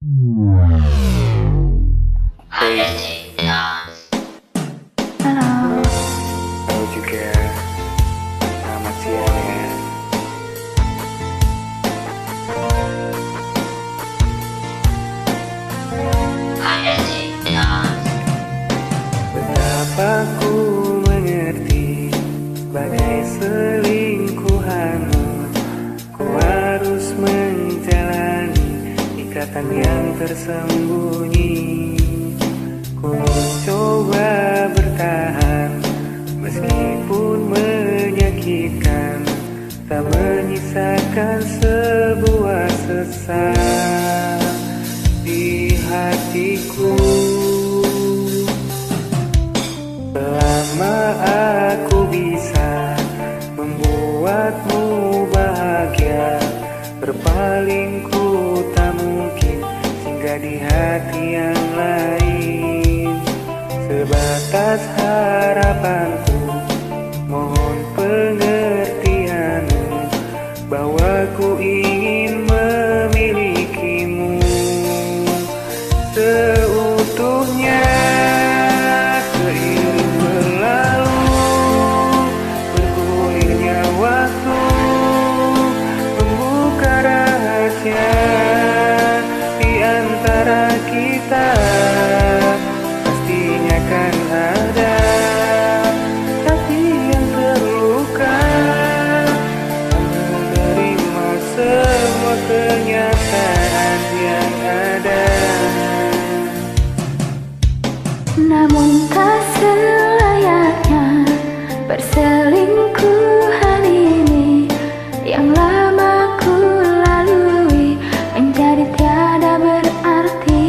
Hey. Halo. Halo juga. Selamat siang ya. Betapa ku mengerti bagai selingkuhanmu. Ku harus menjalani ikatan yang tersembunyi. Ku mencoba bertahan meskipun menyakitkan, tak menyisakan sebuah sesal di hatiku. Selama aku bisa membuatmu bahagia, berpaling ku tak mungkin singgah di hati yang lain. Sebatas harapanku, mohon pengertianmu, bahwa ku ingin memilikimu seutuhnya. Seiring berlalu, bergulirnya waktu, membuka rahasia di antara kita. Pastinya kan ada hati yang terluka, tak menerima semua kenyataan yang ada. Namun tak selayaknya perselingkuhan ini yang lama ku lalui menjadi tiada berarti.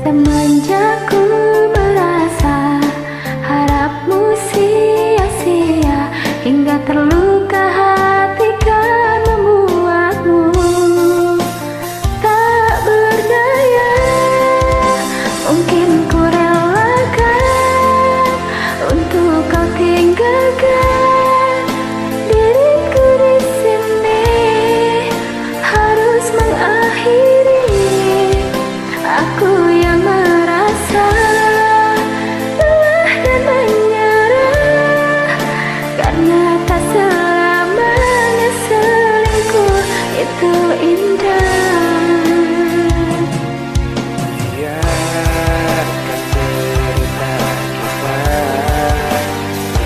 Semenjak ku merasa harapmu sia-sia, hingga terluka hati kan membuatmu tak berdaya. Mungkin ku relakan untuk kau tinggalkan diriku di sini, harus mengakhiri. Aku yang merasa lelah dan menyerah, karena tak selamanya selingkuh itu indah. Biarkan cerita kita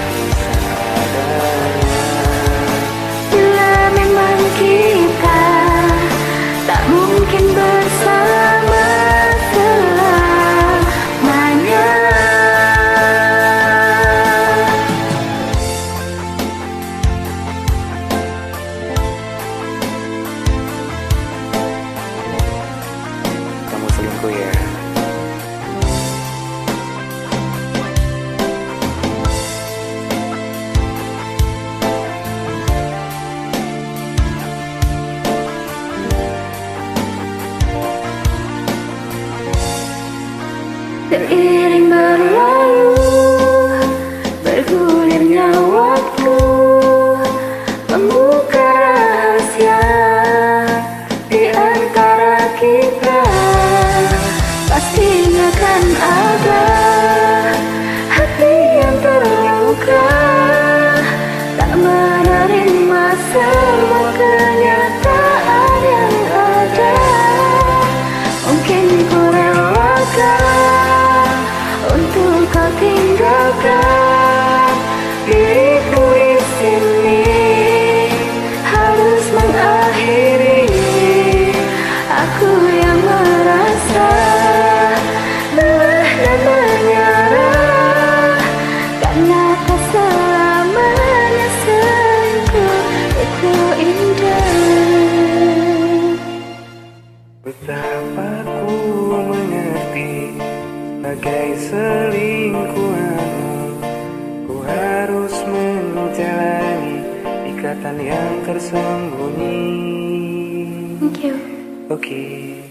bisa adanya. Bila memang kita tak mungkin bersama selamanya. Kamu selingkuh ya? Seiring berlalu, bergulirnya waktu, membuka rahasia di antara kita. Pastinya kan ada hati yang terluka, tak menerima semua kenyataan yang ada. Mungkin ku relakan untuk kau tinggalkan diriku di sini, harus mengakhiri. Aku yang merasa lelah dan menyerah, karena tak selamanya selingkuh itu indah. Betapa ku mengerti bagai selingkuhanmu. Ku harus menjalani ikatan yang tersembunyi. Thank you. Oke.